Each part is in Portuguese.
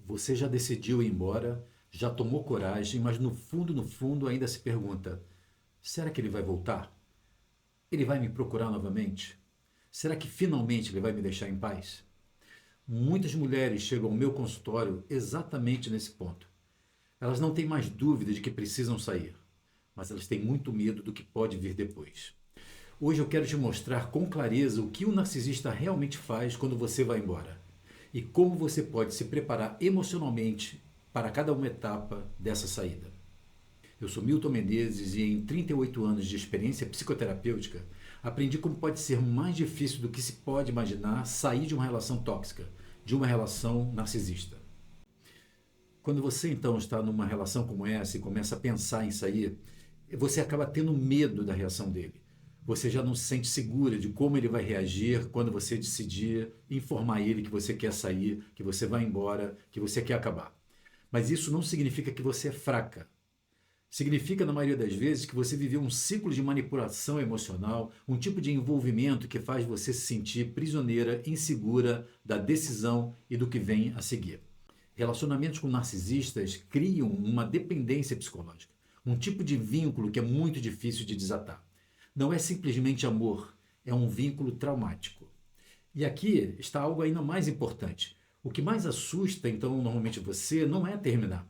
Você já decidiu ir embora, já tomou coragem, mas no fundo ainda se pergunta: será que ele vai voltar? Ele vai me procurar novamente? Será que finalmente ele vai me deixar em paz? Muitas mulheres chegam ao meu consultório exatamente nesse ponto. Elas não têm mais dúvida de que precisam sair, mas elas têm muito medo do que pode vir depois. Hoje eu quero te mostrar com clareza o que o narcisista realmente faz quando você vai embora e como você pode se preparar emocionalmente para cada uma etapa dessa saída. Eu sou Milton Menezes e em 38 anos de experiência psicoterapêutica, aprendi como pode ser mais difícil do que se pode imaginar sair de uma relação tóxica, de uma relação narcisista. Quando você então está numa relação como essa e começa a pensar em sair, você acaba tendo medo da reação dele. Você já não se sente segura de como ele vai reagir quando você decidir informar ele que você quer sair, que você vai embora, que você quer acabar. Mas isso não significa que você é fraca. Significa, na maioria das vezes, que você viveu um ciclo de manipulação emocional, um tipo de envolvimento que faz você se sentir prisioneira, insegura da decisão e do que vem a seguir. Relacionamentos com narcisistas criam uma dependência psicológica, um tipo de vínculo que é muito difícil de desatar. Não é simplesmente amor, é um vínculo traumático. E aqui está algo ainda mais importante. O que mais assusta, então, normalmente você, não é terminar.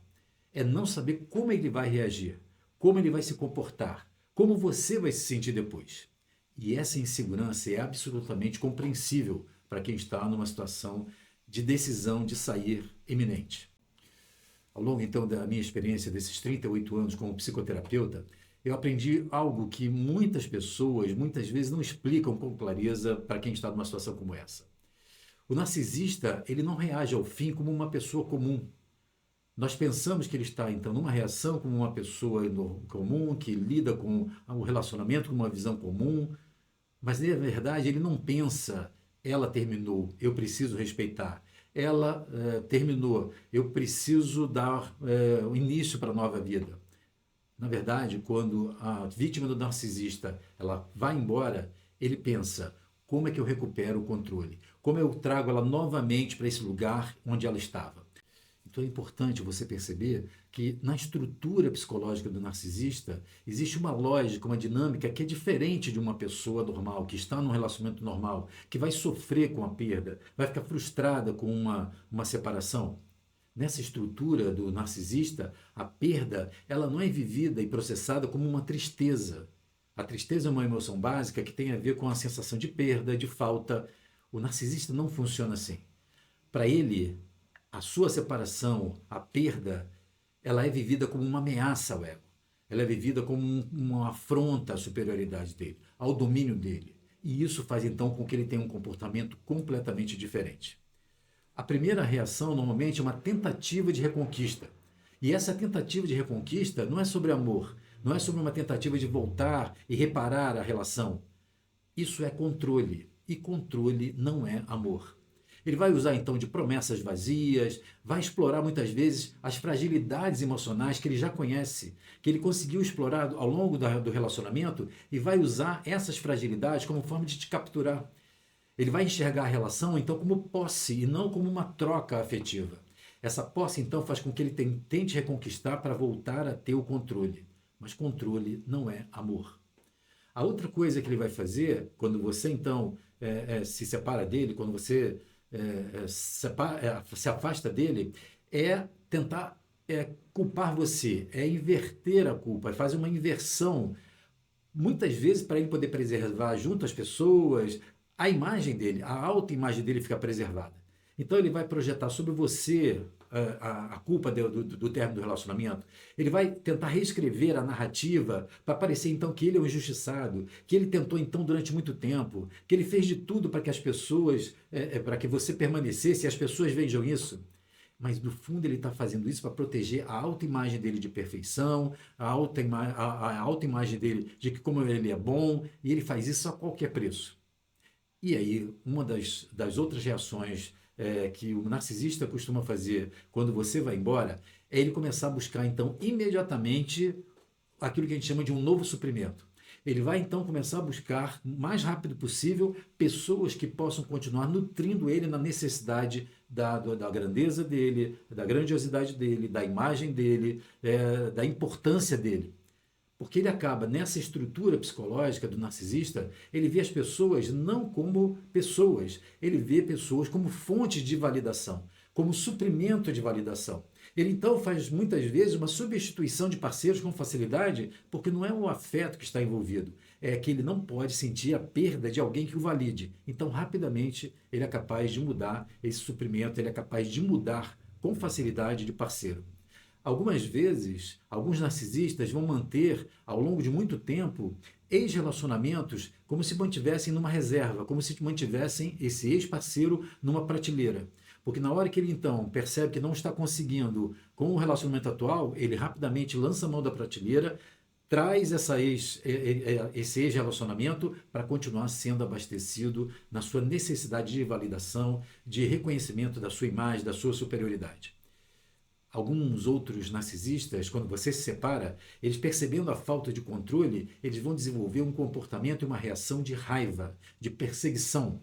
É não saber como ele vai reagir, como ele vai se comportar, como você vai se sentir depois. E essa insegurança é absolutamente compreensível para quem está numa situação de decisão de sair iminente. Ao longo, então, da minha experiência desses 38 anos como psicoterapeuta, eu aprendi algo que muitas pessoas, muitas vezes, não explicam com clareza para quem está numa situação como essa. O narcisista, ele não reage ao fim como uma pessoa comum. Nós pensamos que ele está, então, numa reação como uma pessoa comum, que lida com o relacionamento com uma visão comum, mas, na verdade, ele não pensa, ela terminou, eu preciso respeitar. Ela terminou, eu preciso dar o início para a nova vida. Na verdade, quando a vítima do narcisista ela vai embora, ele pensa, como é que eu recupero o controle? Como eu trago ela novamente para esse lugar onde ela estava? Então é importante você perceber que na estrutura psicológica do narcisista existe uma lógica, uma dinâmica que é diferente de uma pessoa normal, que está num relacionamento normal, que vai sofrer com a perda, vai ficar frustrada com uma separação. Nessa estrutura do narcisista, a perda ela não é vivida e processada como uma tristeza. A tristeza é uma emoção básica que tem a ver com a sensação de perda, de falta. O narcisista não funciona assim. Para ele, a sua separação, a perda, ela é vivida como uma ameaça ao ego. Ela é vivida como uma afronta à superioridade dele, ao domínio dele. E isso faz então com que ele tenha um comportamento completamente diferente. A primeira reação normalmente é uma tentativa de reconquista. E essa tentativa de reconquista não é sobre amor, não é sobre uma tentativa de voltar e reparar a relação. Isso é controle. E controle não é amor. Ele vai usar então de promessas vazias, vai explorar muitas vezes as fragilidades emocionais que ele já conhece, que ele conseguiu explorar ao longo do relacionamento e vai usar essas fragilidades como forma de te capturar. Ele vai enxergar a relação então como posse e não como uma troca afetiva. Essa posse então faz com que ele tente reconquistar para voltar a ter o controle. Mas controle não é amor. A outra coisa que ele vai fazer, quando você então se separa dele, quando você se afasta dele, é tentar culpar você, é inverter a culpa, faz uma inversão, muitas vezes para ele poder preservar junto às pessoas, a imagem dele, a autoimagem dele fica preservada. Então ele vai projetar sobre você a culpa do término do relacionamento. Ele vai tentar reescrever a narrativa para parecer então que ele é um injustiçado, que ele tentou então durante muito tempo, que ele fez de tudo para que as pessoas, para que você permanecesse e as pessoas vejam isso. Mas no fundo ele está fazendo isso para proteger a autoimagem dele de perfeição, a autoimagem dele de que como ele é bom, e ele faz isso a qualquer preço. E aí, uma das outras reações que o narcisista costuma fazer quando você vai embora é ele começar a buscar, então, imediatamente aquilo que a gente chama de um novo suprimento. Ele vai então começar a buscar o mais rápido possível pessoas que possam continuar nutrindo ele na necessidade da grandeza dele, da grandiosidade dele, da imagem dele, da importância dele. Porque ele acaba, nessa estrutura psicológica do narcisista, ele vê as pessoas não como pessoas, ele vê pessoas como fontes de validação, como suprimento de validação. Ele então faz muitas vezes uma substituição de parceiros com facilidade, porque não é o afeto que está envolvido, é que ele não pode sentir a perda de alguém que o valide. Então, rapidamente, ele é capaz de mudar esse suprimento, ele é capaz de mudar com facilidade de parceiro. Algumas vezes, alguns narcisistas vão manter, ao longo de muito tempo, ex-relacionamentos como se mantivessem numa reserva, como se mantivessem esse ex-parceiro numa prateleira. Porque na hora que ele então percebe que não está conseguindo com o relacionamento atual, ele rapidamente lança a mão da prateleira, traz esse ex-relacionamento para continuar sendo abastecido na sua necessidade de validação, de reconhecimento da sua imagem, da sua superioridade. Alguns outros narcisistas, quando você se separa, eles percebendo a falta de controle, eles vão desenvolver um comportamento e uma reação de raiva, de perseguição.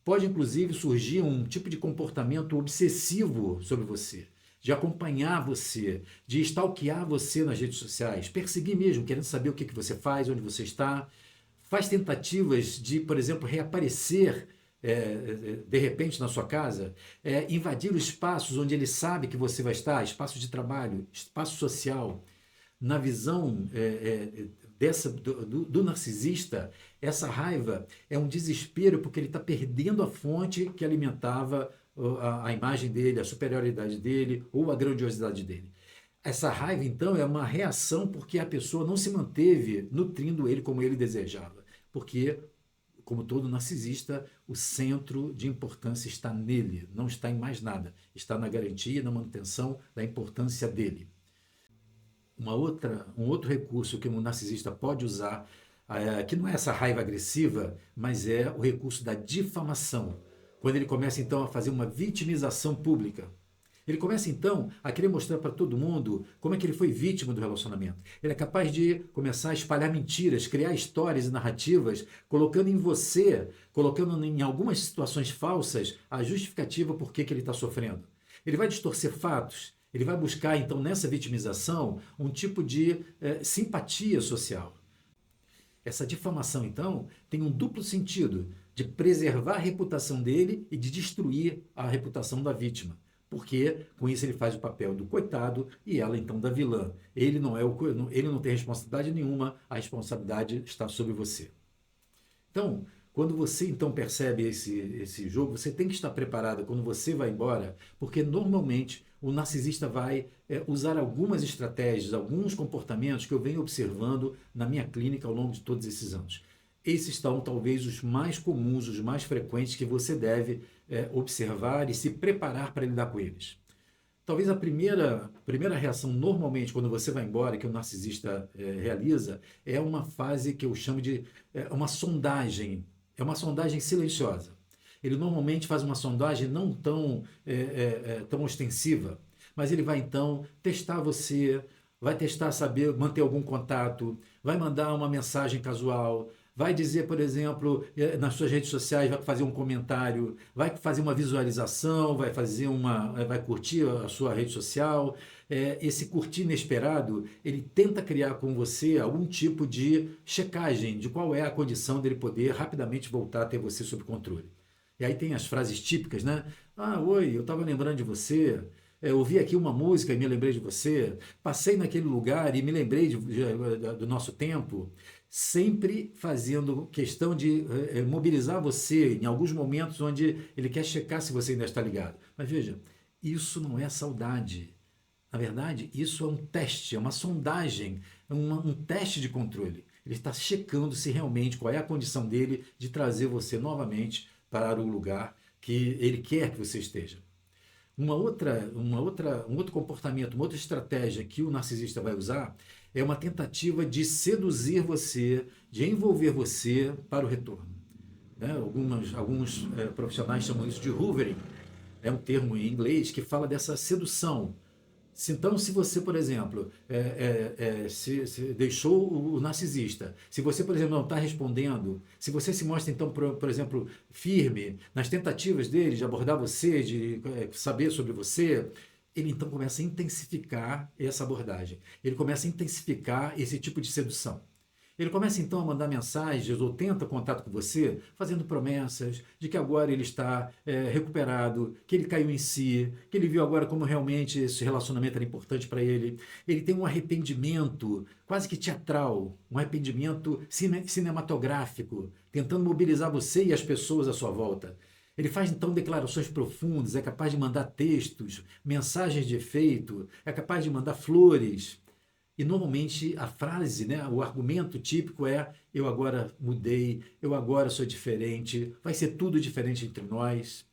Pode inclusive surgir um tipo de comportamento obsessivo sobre você, de acompanhar você, de stalkear você nas redes sociais, perseguir mesmo, querendo saber o que você faz, onde você está. Faz tentativas de, por exemplo, reaparecer de repente na sua casa, invadir os espaços onde ele sabe que você vai estar, espaço de trabalho, espaço social. Na visão do narcisista, essa raiva é um desespero porque ele está perdendo a fonte que alimentava a imagem dele, a superioridade dele ou a grandiosidade dele. Essa raiva, então, é uma reação porque a pessoa não se manteve nutrindo ele como ele desejava. Porque, como todo narcisista, o centro de importância está nele, não está em mais nada. Está na garantia e na manutenção da importância dele. Um outro recurso que um narcisista pode usar, que não é essa raiva agressiva, mas é o recurso da difamação. Quando ele começa, então, a fazer uma vitimização pública. Ele começa, então, a querer mostrar para todo mundo como é que ele foi vítima do relacionamento. Ele é capaz de começar a espalhar mentiras, criar histórias e narrativas, colocando em você, colocando em algumas situações falsas, a justificativa por que ele está sofrendo. Ele vai distorcer fatos, ele vai buscar, então, nessa vitimização, um tipo de simpatia social. Essa difamação, então, tem um duplo sentido, de preservar a reputação dele e de destruir a reputação da vítima. Porque com isso ele faz o papel do coitado e ela então da vilã. Ele não tem responsabilidade nenhuma, a responsabilidade está sobre você. Então, quando você então percebe esse jogo, você tem que estar preparado quando você vai embora, porque normalmente o narcisista vai usar algumas estratégias, alguns comportamentos que eu venho observando na minha clínica ao longo de todos esses anos. Esses são talvez os mais comuns, os mais frequentes que você deve observar e se preparar para lidar com eles. Talvez a primeira reação, normalmente, quando você vai embora, que o narcisista realiza, é uma fase que eu chamo de uma sondagem. É uma sondagem silenciosa. Ele normalmente faz uma sondagem não tão ostensiva, mas ele vai então testar você, vai testar saber manter algum contato, vai mandar uma mensagem casual, vai dizer, por exemplo, nas suas redes sociais, vai fazer um comentário, vai fazer uma visualização, vai curtir a sua rede social. Esse curtir inesperado, ele tenta criar com você algum tipo de checagem de qual é a condição dele poder rapidamente voltar a ter você sob controle. E aí tem as frases típicas, né? Ah, oi, eu estava lembrando de você. Ouvi aqui uma música e me lembrei de você. Passei naquele lugar e me lembrei do nosso tempo. Sempre fazendo questão de mobilizar você em alguns momentos onde ele quer checar se você ainda está ligado. Mas veja, isso não é saudade. Na verdade, isso é um teste, é uma sondagem, um teste de controle. Ele está checando se realmente qual é a condição dele de trazer você novamente para o lugar que ele quer que você esteja. Um outro comportamento, uma outra estratégia que o narcisista vai usar é uma tentativa de seduzir você, de envolver você para o retorno. Né? Alguns profissionais chamam isso de hoovering. É um termo em inglês que fala dessa sedução. Então, se você, por exemplo, se deixou o narcisista, se você, por exemplo, não está respondendo, se você se mostra, então, por exemplo, firme nas tentativas dele de abordar você, de saber sobre você, ele então começa a intensificar essa abordagem. Ele começa a intensificar esse tipo de sedução. Ele começa então a mandar mensagens ou tenta contato com você, fazendo promessas de que agora ele está recuperado, que ele caiu em si, que ele viu agora como realmente esse relacionamento era importante para ele. Ele tem um arrependimento quase que teatral, um arrependimento cinematográfico, tentando mobilizar você e as pessoas à sua volta. Ele faz então declarações profundas, é capaz de mandar textos, mensagens de efeito, é capaz de mandar flores. E normalmente a frase, né, o argumento típico é: eu agora mudei, eu agora sou diferente, vai ser tudo diferente entre nós.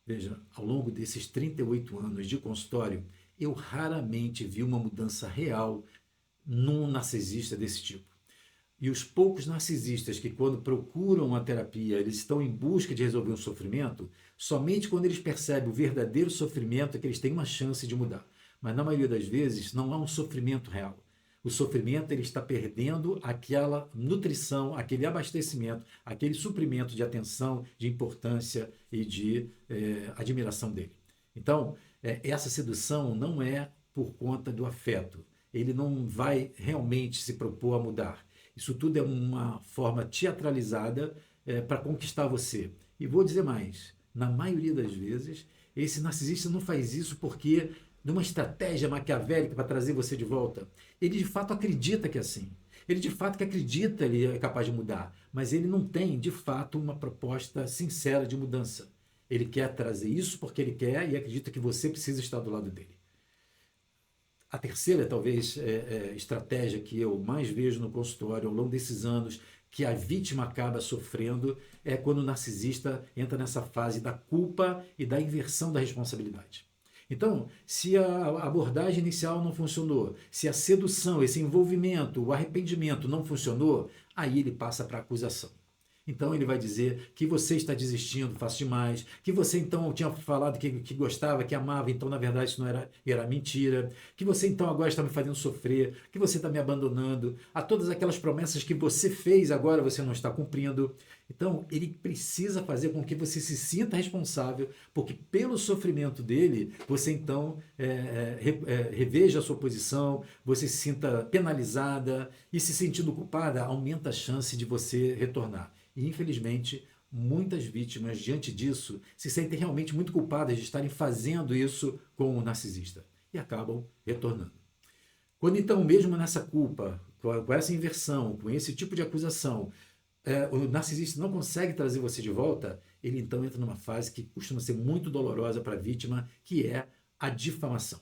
Veja, ao longo desses 38 anos de consultório, eu raramente vi uma mudança real num narcisista desse tipo. E os poucos narcisistas que, quando procuram uma terapia, eles estão em busca de resolver um sofrimento, somente quando eles percebem o verdadeiro sofrimento é que eles têm uma chance de mudar. Mas na maioria das vezes não há um sofrimento real. O sofrimento ele está perdendo aquela nutrição, aquele abastecimento, aquele suprimento de atenção, de importância e de admiração dele. Então, essa sedução não é por conta do afeto. Ele não vai realmente se propor a mudar. Isso tudo é uma forma teatralizada para conquistar você. E vou dizer mais, na maioria das vezes, esse narcisista não faz isso porque numa estratégia maquiavélica para trazer você de volta. Ele de fato acredita que é assim. Ele de fato que acredita que ele é capaz de mudar, mas ele não tem de fato uma proposta sincera de mudança. Ele quer trazer isso porque ele quer e acredita que você precisa estar do lado dele. A terceira, talvez, estratégia que eu mais vejo no consultório ao longo desses anos, que a vítima acaba sofrendo, é quando o narcisista entra nessa fase da culpa e da inversão da responsabilidade. Então, se a abordagem inicial não funcionou, se a sedução, esse envolvimento, o arrependimento não funcionou, aí ele passa para a acusação. Então ele vai dizer que você está desistindo fácil demais, que você então tinha falado que gostava, que amava, então na verdade isso não era mentira, que você então agora está me fazendo sofrer, que você está me abandonando, a todas aquelas promessas que você fez agora você não está cumprindo. Então ele precisa fazer com que você se sinta responsável, porque pelo sofrimento dele você então reveja a sua posição, você se sinta penalizada e se sentindo culpada aumenta a chance de você retornar. E, infelizmente, muitas vítimas, diante disso, se sentem realmente muito culpadas de estarem fazendo isso com o narcisista e acabam retornando. Quando, então, mesmo nessa culpa, com essa inversão, com esse tipo de acusação, o narcisista não consegue trazer você de volta, ele, então, entra numa fase que costuma ser muito dolorosa para a vítima, que é a difamação.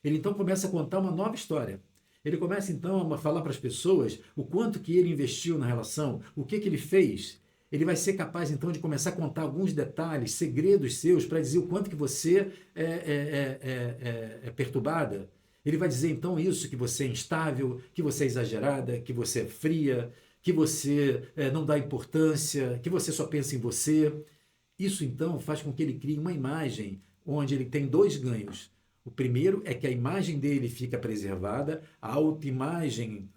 Ele, então, começa a contar uma nova história. Ele começa então a falar para as pessoas o quanto que ele investiu na relação, o que ele fez. Ele vai ser capaz então de começar a contar alguns detalhes, segredos seus, para dizer o quanto que você é perturbada. Ele vai dizer então isso, que você é instável, que você é exagerada, que você é fria, que você não dá importância, que você só pensa em você. Isso então faz com que ele crie uma imagem onde ele tem dois ganhos. O primeiro é que a imagem dele fica preservada, a autoimagem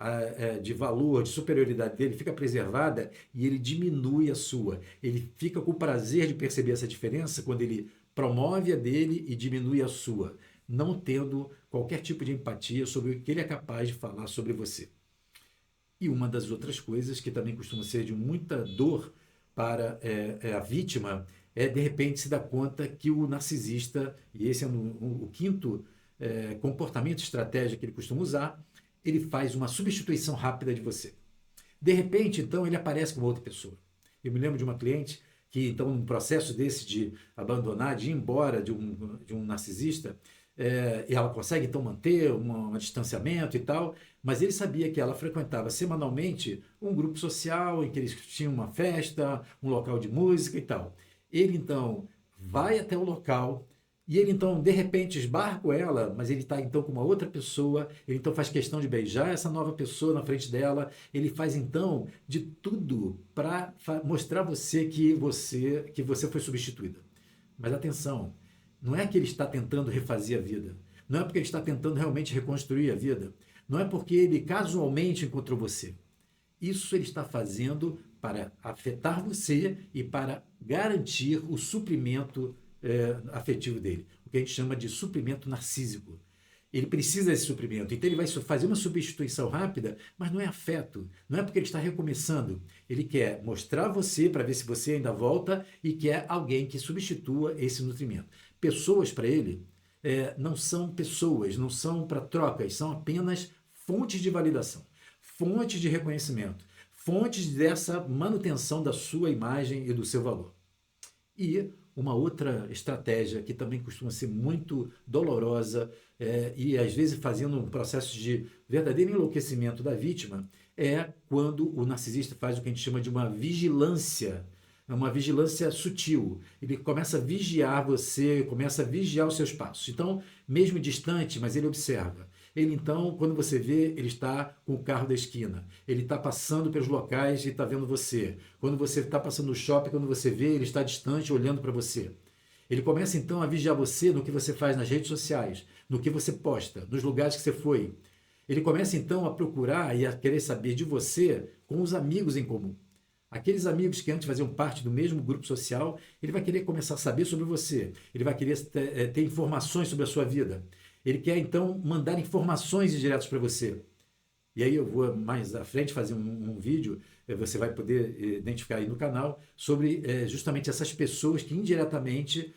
de valor, de superioridade dele fica preservada e ele diminui a sua. Ele fica com o prazer de perceber essa diferença quando ele promove a dele e diminui a sua, não tendo qualquer tipo de empatia sobre o que ele é capaz de falar sobre você. E uma das outras coisas que também costuma ser de muita dor para a vítima de repente se dar conta que o narcisista, e esse é o quinto comportamento estratégico que ele costuma usar, ele faz uma substituição rápida de você. De repente, então, ele aparece como outra pessoa. Eu me lembro de uma cliente que, então, num processo desse de abandonar, de ir embora de um narcisista, e ela consegue, então, manter um distanciamento e tal, mas ele sabia que ela frequentava semanalmente um grupo social em que eles tinham uma festa, um local de música e tal. Ele, então, vai até o local e ele, então, de repente, esbarra com ela, mas ele está, então, com uma outra pessoa, ele, então, faz questão de beijar essa nova pessoa na frente dela, ele faz, então, de tudo para mostrar a você que você foi substituída. Mas atenção, não é que ele está tentando refazer a vida, não é porque ele está tentando realmente reconstruir a vida, não é porque ele casualmente encontrou você. Isso ele está fazendo para afetar você e para garantir o suprimento afetivo dele, o que a gente chama de suprimento narcísico. Ele precisa desse suprimento, então ele vai fazer uma substituição rápida, mas não é afeto, não é porque ele está recomeçando. Ele quer mostrar você para ver se você ainda volta e quer alguém que substitua esse nutrimento. Pessoas para ele não são pessoas, não são para trocas, são apenas fontes de validação, fontes de reconhecimento, fontes dessa manutenção da sua imagem e do seu valor. E uma outra estratégia que também costuma ser muito dolorosa e às vezes fazendo um processo de verdadeiro enlouquecimento da vítima é quando o narcisista faz o que a gente chama de uma vigilância sutil. Ele começa a vigiar você, começa a vigiar os seus passos. Então, mesmo distante, mas ele observa. Ele então, quando você vê, ele está com o carro da esquina. Ele está passando pelos locais e está vendo você. Quando você está passando no shopping, quando você vê, ele está distante olhando para você. Ele começa então a vigiar você no que você faz nas redes sociais, no que você posta, nos lugares que você foi. Ele começa então a procurar e a querer saber de você com os amigos em comum. Aqueles amigos que antes faziam parte do mesmo grupo social, ele vai querer começar a saber sobre você. Ele vai querer ter informações sobre a sua vida. Ele quer, então, mandar informações diretas para você. E aí eu vou mais à frente fazer um vídeo, você vai poder identificar aí no canal, sobre justamente essas pessoas que indiretamente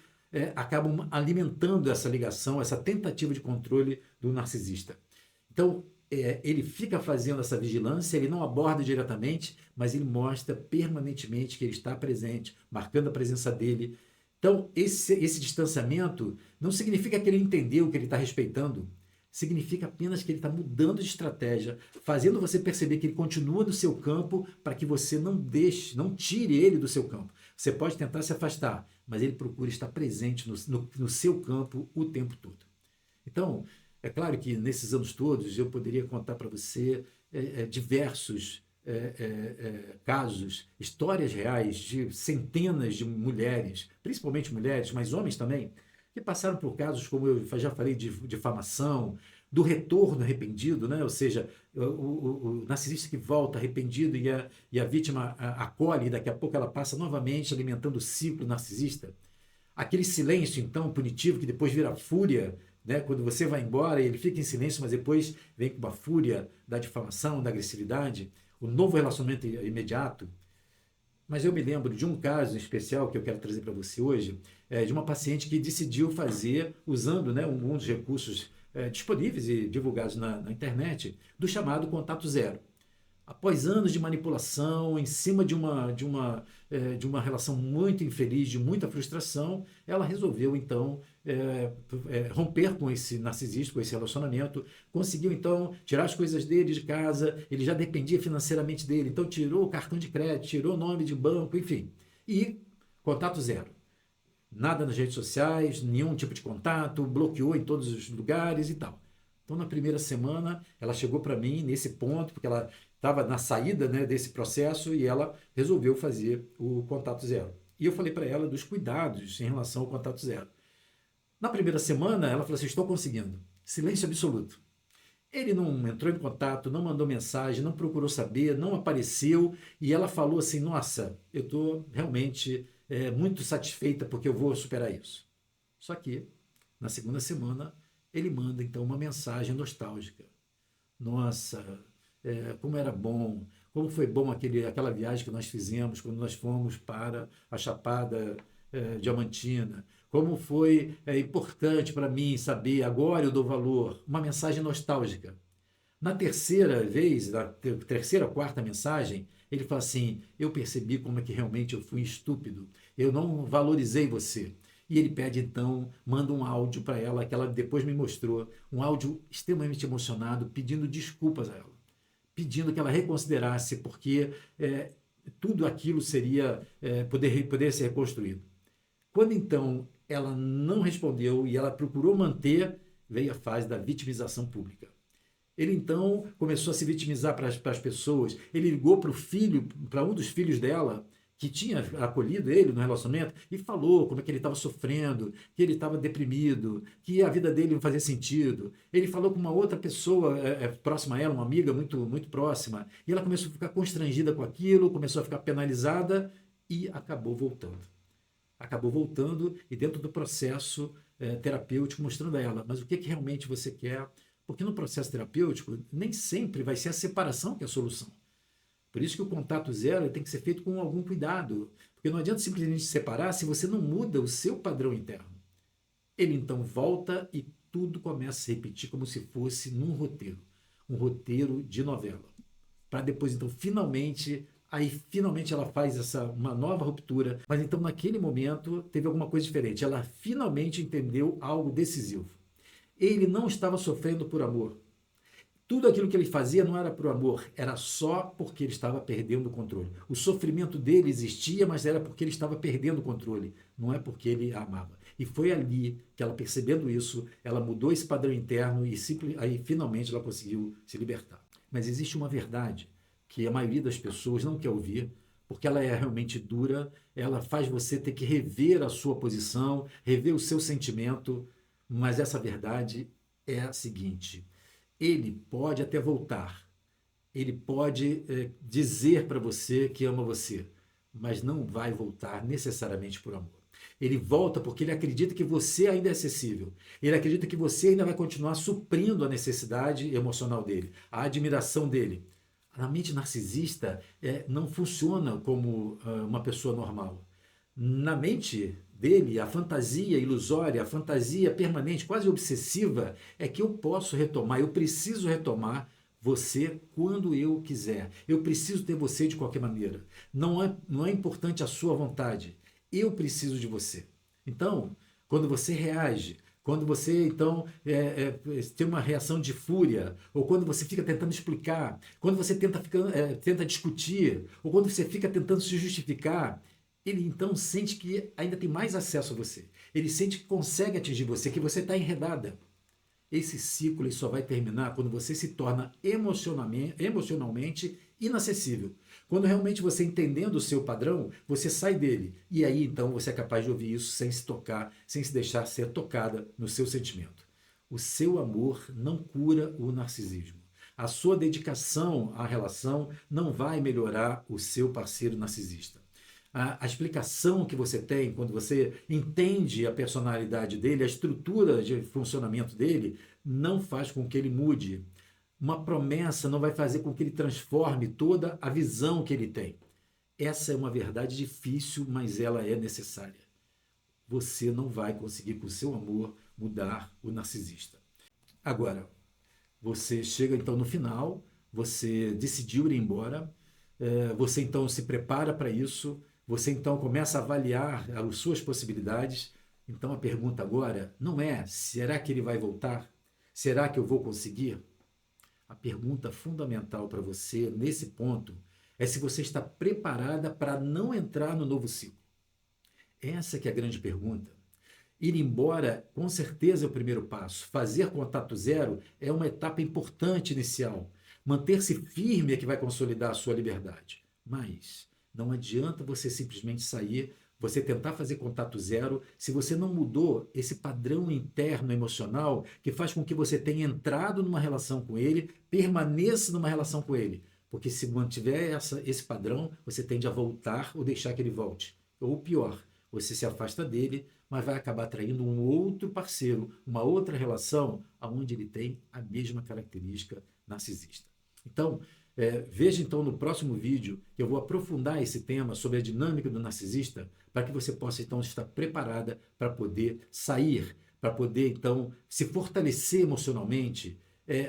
acabam alimentando essa ligação, essa tentativa de controle do narcisista. Então, ele fica fazendo essa vigilância, ele não aborda diretamente, mas ele mostra permanentemente que ele está presente, marcando a presença dele. Então, esse distanciamento não significa que ele entendeu, que ele está respeitando. Significa apenas que ele está mudando de estratégia, fazendo você perceber que ele continua no seu campo para que você não tire ele do seu campo. Você pode tentar se afastar, mas ele procura estar presente no seu campo o tempo todo. Então, é claro que nesses anos todos eu poderia contar para você diversos casos, histórias reais de centenas de mulheres, principalmente mulheres, mas homens também, que passaram por casos, como eu já falei, de difamação, do retorno arrependido, né? Ou seja, o narcisista que volta arrependido e a vítima acolhe e daqui a pouco ela passa novamente alimentando o ciclo narcisista. Aquele silêncio, então, punitivo, que depois vira fúria, né? Quando você vai embora, ele fica em silêncio, mas depois vem com uma fúria da difamação, da agressividade, o novo relacionamento imediato. Mas eu me lembro de um caso especial que eu quero trazer para você hoje, de uma paciente que decidiu fazer, usando um dos recursos disponíveis e divulgados na internet, do chamado contato zero. Após anos de manipulação, em cima de uma relação muito infeliz, de muita frustração, ela resolveu, então, romper com esse narcisista, com esse relacionamento, conseguiu, então, tirar as coisas dele de casa, ele já dependia financeiramente dele, então tirou o cartão de crédito, tirou o nome de banco, enfim. E contato zero. Nada nas redes sociais, nenhum tipo de contato, bloqueou em todos os lugares e tal. Então, na primeira semana, ela chegou para mim nesse ponto, porque ela estava na saída, né, desse processo e ela resolveu fazer o contato zero. E eu falei para ela dos cuidados em relação ao contato zero. Na primeira semana, ela falou assim, estou conseguindo. Silêncio absoluto. Ele não entrou em contato, não mandou mensagem, não procurou saber, não apareceu. E ela falou assim, nossa, eu estou realmente muito satisfeita porque eu vou superar isso. Só que, na segunda semana, ele manda então uma mensagem nostálgica. Nossa, como era bom, como foi bom aquela viagem que nós fizemos quando nós fomos para a Chapada Diamantina, como foi importante para mim saber, agora eu dou valor, uma mensagem nostálgica. Na terceira vez, na terceira ou quarta mensagem, ele fala assim, eu percebi como é que realmente eu fui estúpido, eu não valorizei você. E ele pede então, manda um áudio para ela, que ela depois me mostrou, um áudio extremamente emocionado, pedindo desculpas a ela, pedindo que ela reconsiderasse, porque tudo aquilo seria, poder ser reconstruído. Quando então ela não respondeu e ela procurou manter, veio a fase da vitimização pública. Ele então começou a se vitimizar para as pessoas, ele ligou para o filho, para um dos filhos dela, que tinha acolhido ele no relacionamento e falou como é que ele estava sofrendo, que ele estava deprimido, que a vida dele não fazia sentido. Ele falou com uma outra pessoa próxima a ela, uma amiga muito, muito próxima, e ela começou a ficar constrangida com aquilo, começou a ficar penalizada e acabou voltando. Acabou voltando e dentro do processo terapêutico mostrando a ela, mas o que, que realmente você quer? Porque no processo terapêutico nem sempre vai ser a separação que é a solução. Por isso que o contato zero tem que ser feito com algum cuidado, porque não adianta simplesmente separar se você não muda o seu padrão interno. Ele então volta e tudo começa a se repetir como se fosse num roteiro, um roteiro de novela. Para depois então finalmente ela faz uma nova ruptura, mas então naquele momento teve alguma coisa diferente. Ela finalmente entendeu algo decisivo. Ele não estava sofrendo por amor. Tudo aquilo que ele fazia não era por amor, era só porque ele estava perdendo o controle. O sofrimento dele existia, mas era porque ele estava perdendo o controle, não é porque ele a amava. E foi ali que ela, percebendo isso, ela mudou esse padrão interno e aí finalmente ela conseguiu se libertar. Mas existe uma verdade que a maioria das pessoas não quer ouvir, porque ela é realmente dura, ela faz você ter que rever a sua posição, rever o seu sentimento, mas essa verdade é a seguinte: ele pode até voltar, ele pode dizer para você que ama você, mas não vai voltar necessariamente por amor. Ele volta porque ele acredita que você ainda é acessível. Ele acredita que você ainda vai continuar suprindo a necessidade emocional dele, a admiração dele. A mente narcisista não funciona como uma pessoa normal. Na mente dele, a fantasia ilusória, a fantasia permanente, quase obsessiva, é que eu posso retomar, eu preciso retomar você quando eu quiser. Eu preciso ter você de qualquer maneira. Não é importante a sua vontade. Eu preciso de você. Então, quando você reage, quando você então tem uma reação de fúria, ou quando você fica tentando explicar, quando você tenta discutir, ou quando você fica tentando se justificar, ele então sente que ainda tem mais acesso a você. Ele sente que consegue atingir você, que você está enredada. Esse ciclo ele só vai terminar quando você se torna emocionalmente inacessível. Quando realmente você entendendo o seu padrão, você sai dele. E aí então você é capaz de ouvir isso sem se tocar, sem se deixar ser tocada no seu sentimento. O seu amor não cura o narcisismo. A sua dedicação à relação não vai melhorar o seu parceiro narcisista. A explicação que você tem quando você entende a personalidade dele, a estrutura de funcionamento dele, não faz com que ele mude. Uma promessa não vai fazer com que ele transforme toda a visão que ele tem. Essa é uma verdade difícil, mas ela é necessária. Você não vai conseguir, com o seu amor, mudar o narcisista. Agora, você chega então no final, você decidiu ir embora, você então se prepara para isso, você então começa a avaliar as suas possibilidades. Então a pergunta agora não é: será que ele vai voltar? Será que eu vou conseguir? A pergunta fundamental para você nesse ponto é se você está preparada para não entrar no novo ciclo. Essa que é a grande pergunta. Ir embora, com certeza, é o primeiro passo. Fazer contato zero é uma etapa importante inicial. Manter-se firme é que vai consolidar a sua liberdade. Mas não adianta você simplesmente sair, você tentar fazer contato zero, se você não mudou esse padrão interno emocional que faz com que você tenha entrado numa relação com ele, permaneça numa relação com ele. Porque se mantiver esse padrão, você tende a voltar ou deixar que ele volte. Ou pior, você se afasta dele, mas vai acabar atraindo um outro parceiro, uma outra relação, onde ele tem a mesma característica narcisista. Então, veja então no próximo vídeo, que eu vou aprofundar esse tema sobre a dinâmica do narcisista, para que você possa então estar preparada para poder sair, para poder então se fortalecer emocionalmente,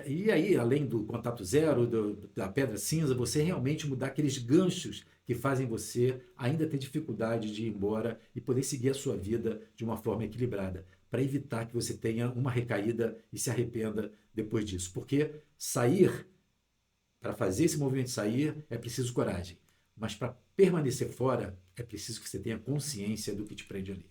e aí, além do contato zero, da pedra cinza, você realmente mudar aqueles ganchos que fazem você ainda ter dificuldade de ir embora e poder seguir a sua vida de uma forma equilibrada, para evitar que você tenha uma recaída e se arrependa depois disso. Porque para fazer esse movimento sair, é preciso coragem. Mas para permanecer fora, é preciso que você tenha consciência do que te prende ali.